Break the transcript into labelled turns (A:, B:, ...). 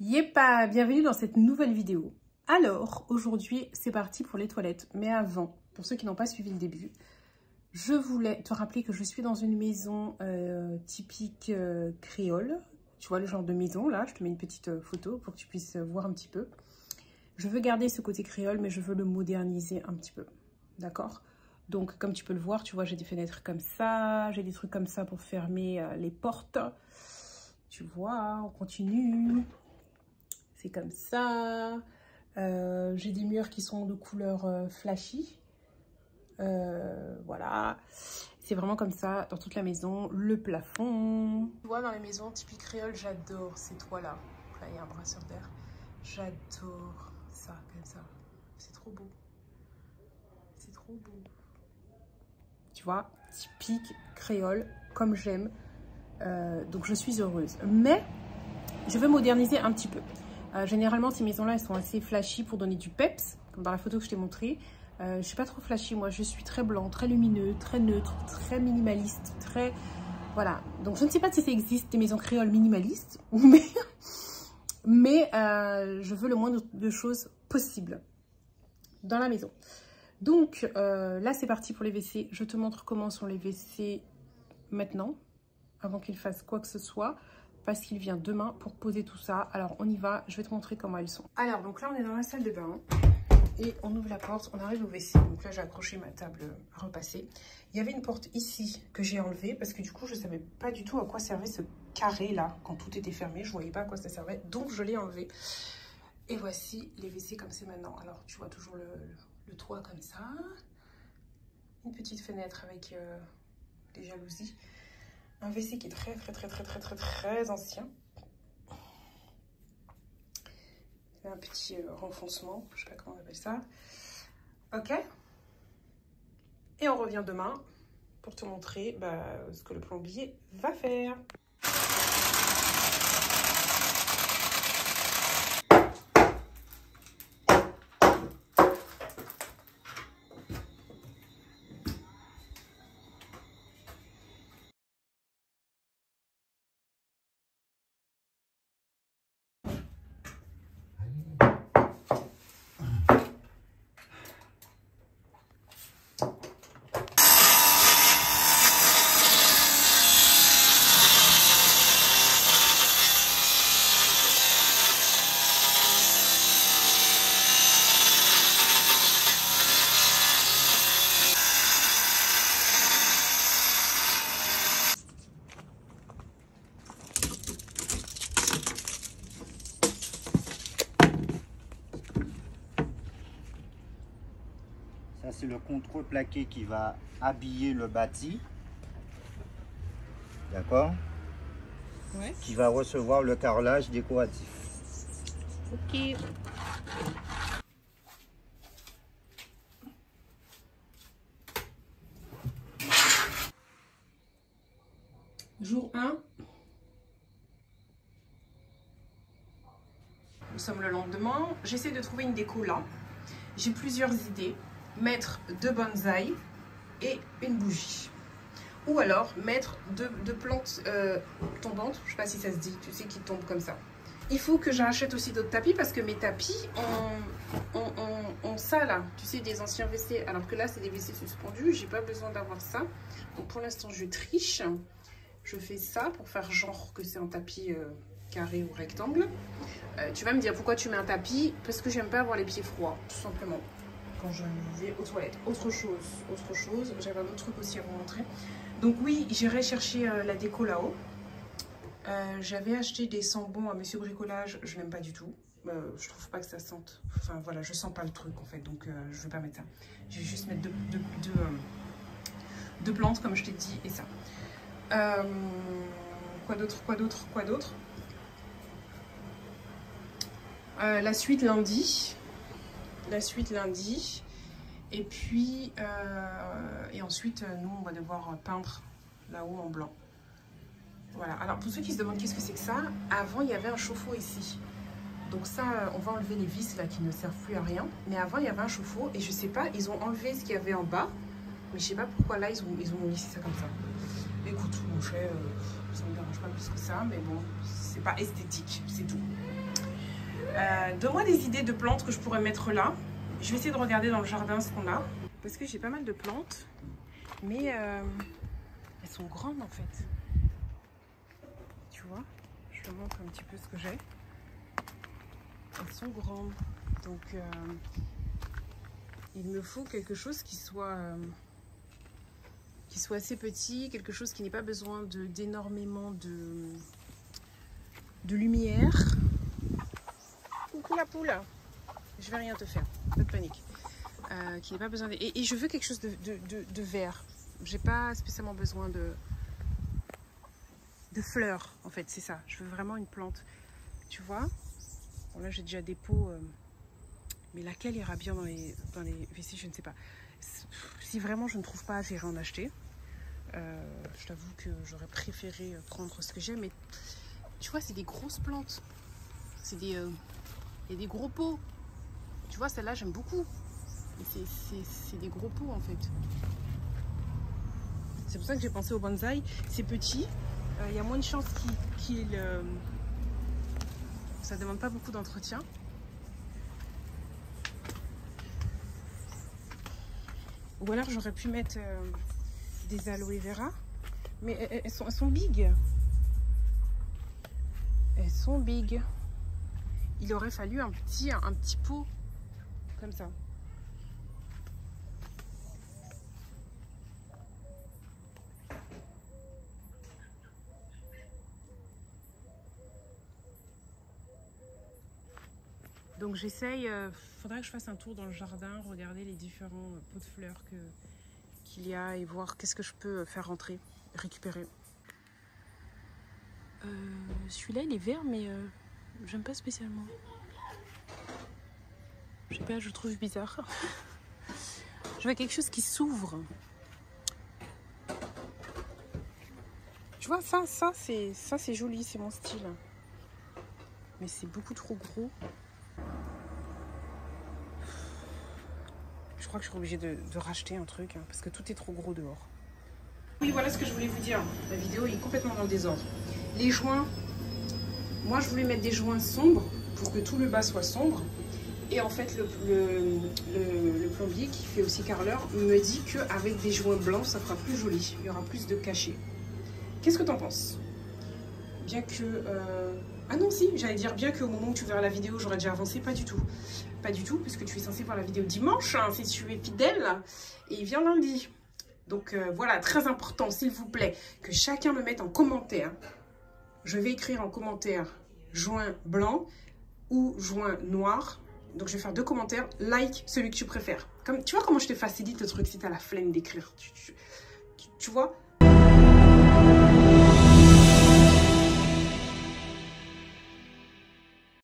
A: Yépa, bienvenue dans cette nouvelle vidéo. Alors, aujourd'hui, c'est parti pour les toilettes. Mais avant, pour ceux qui n'ont pas suivi le début, je voulais te rappeler que je suis dans une maison typique créole. Tu vois le genre de maison, là, je te mets une petite photo pour que tu puisses voir un petit peu. Je veux garder ce côté créole, mais je veux le moderniser un petit peu. D'accord? Donc, comme tu peux le voir, tu vois, j'ai des fenêtres comme ça, j'ai des trucs comme ça pour fermer les portes. Tu vois, on continue. C'est comme ça. J'ai des murs qui sont de couleur flashy. Voilà. C'est vraiment comme ça dans toute la maison. Le plafond. Tu vois, dans les maisons typiques créoles, j'adore ces toits-là. Là, il y a un brasseur d'air. J'adore ça, comme ça. C'est trop beau. C'est trop beau. Tu vois, typique créole, comme j'aime. Donc, je suis heureuse. Mais, je veux moderniser un petit peu. Généralement, ces maisons-là, elles sont assez flashy pour donner du peps, comme dans la photo que je t'ai montrée. Je ne suis pas trop flashy, moi. Je suis très blanc, très lumineux, très neutre, très minimaliste, très... Voilà. Donc, je ne sais pas si ça existe, des maisons créoles minimalistes, mais je veux le moins de choses possible dans la maison. Donc, là, c'est parti pour les WC. Je te montre comment sont les WC maintenant, avant qu'ils fassent quoi que ce soit. Parce qu'il vient demain pour poser tout ça. Alors, on y va. Je vais te montrer comment elles sont. Alors, donc là, on est dans la salle de bain. Et on ouvre la porte. On arrive au WC. Donc là, j'ai accroché ma table à repasser. Il y avait une porte ici que j'ai enlevée. Parce que du coup, je ne savais pas du tout à quoi servait ce carré-là. Quand tout était fermé, je ne voyais pas à quoi ça servait. Donc, je l'ai enlevé. Et voici les WC comme c'est maintenant. Alors, tu vois toujours le toit comme ça. Une petite fenêtre avec des jalousies. Un WC qui est très ancien. Un petit renfoncement, je sais pas comment on appelle ça. Ok. Et on revient demain pour te montrer ce que le plombier va faire.
B: Ça, c'est le contreplaqué qui va habiller le bâti. D'accord?
A: Ouais.
B: Qui va recevoir le carrelage décoratif.
A: Ok. Jour 1. Nous sommes le lendemain. J'essaie de trouver une déco là. J'ai plusieurs idées. Mettre deux bonsaïs et une bougie. Ou alors mettre deux plantes tombantes. Je ne sais pas si ça se dit. Tu sais, qui tombent comme ça. Il faut que j'achète aussi d'autres tapis parce que mes tapis ont ça là. Tu sais, des anciens WC. Alors que là, c'est des WC suspendus. J'ai pas besoin d'avoir ça. Donc pour l'instant, je triche. Je fais ça pour faire genre que c'est un tapis carré ou rectangle. Tu vas me dire pourquoi tu mets un tapis? Parce que j'aime pas avoir les pieds froids, tout simplement. Quand je vais aux toilettes. Autre chose. J'avais un autre truc aussi à vous montrer. Donc oui, j'irai chercher la déco là-haut. J'avais acheté des sambons à Monsieur Bricolage. Je n'aime pas du tout. Je trouve pas que ça sente. Enfin voilà, je sens pas le truc en fait. Donc je vais pas mettre ça. Je vais juste mettre deux plantes comme je t'ai dit et ça. Quoi d'autre? La suite lundi. Et puis, et ensuite, nous, on va devoir peindre là-haut en blanc. Voilà. Alors, pour ceux qui se demandent qu'est-ce que c'est que ça, avant, il y avait un chauffe-eau ici. Donc ça, on va enlever les vis là qui ne servent plus à rien. Mais avant, il y avait un chauffe-eau et je sais pas, ils ont enlevé ce qu'il y avait en bas. Mais je sais pas pourquoi là, ils ont laissé ça comme ça. Écoute, mon cher, ça me dérange pas plus que ça, mais bon, c'est pas esthétique, c'est tout. Donne-moi des idées de plantes que je pourrais mettre là. Je vais essayer de regarder dans le jardin ce qu'on a. Parce que j'ai pas mal de plantes. Mais elles sont grandes en fait. Tu vois, je te montre un petit peu ce que j'ai. Elles sont grandes. Donc il me faut quelque chose qui soit assez petit, quelque chose qui n'ait pas besoin d'énormément de lumière. Coucou la poule, je vais rien te faire, pas de panique. Qui n'ait pas besoin et je veux quelque chose de vert. J'ai pas spécialement besoin de fleurs en fait, c'est ça. Je veux vraiment une plante, tu vois. Bon, là j'ai déjà des pots, mais laquelle ira bien dans les WC, je ne sais pas. Si vraiment je ne trouve pas, j'irai en acheter. Je t'avoue que j'aurais préféré prendre ce que j'ai, mais tu vois, c'est des grosses plantes. C'est des, et des gros pots. Tu vois, celle-là, j'aime beaucoup. C'est des gros pots, en fait. C'est pour ça que j'ai pensé au bonsaï. C'est petit. Il y a moins de chances ça ne demande pas beaucoup d'entretien. Ou alors, j'aurais pu mettre des aloe vera. Mais elles sont big. Elles sont big. Il aurait fallu un petit pot comme ça. Donc j'essaye, faudrait que je fasse un tour dans le jardin, regarder les différents pots de fleurs qu'il y a et voir qu'est-ce que je peux faire rentrer, récupérer. Celui-là il est vert mais j'aime pas spécialement. Je sais pas, je le trouve bizarre. Je veux quelque chose qui s'ouvre. Tu vois, ça c'est joli, c'est mon style. Mais c'est beaucoup trop gros. Je crois que je serai obligée de racheter un truc, hein, parce que tout est trop gros dehors. Oui, voilà ce que je voulais vous dire. La vidéo est complètement dans le désordre. Les joints, moi je voulais mettre des joints sombres pour que tout le bas soit sombre. Et en fait, le plombier qui fait aussi carreleur me dit qu'avec des joints blancs, ça fera plus joli. Il y aura plus de cachet. Qu'est-ce que tu en penses? Bien que... Ah non, si, j'allais dire bien qu'au moment où tu verras la vidéo, j'aurais déjà avancé. Pas du tout. Pas du tout, puisque tu es censé voir la vidéo dimanche, hein, si tu es fidèle. Et il vient lundi. Donc voilà, très important, s'il vous plaît, que chacun me mette en commentaire. Je vais écrire en commentaire joint blanc ou joint noir. Donc je vais faire 2 commentaires. Like celui que tu préfères. Comme, tu vois comment je te facilite le truc si tu as la flemme d'écrire. Tu vois?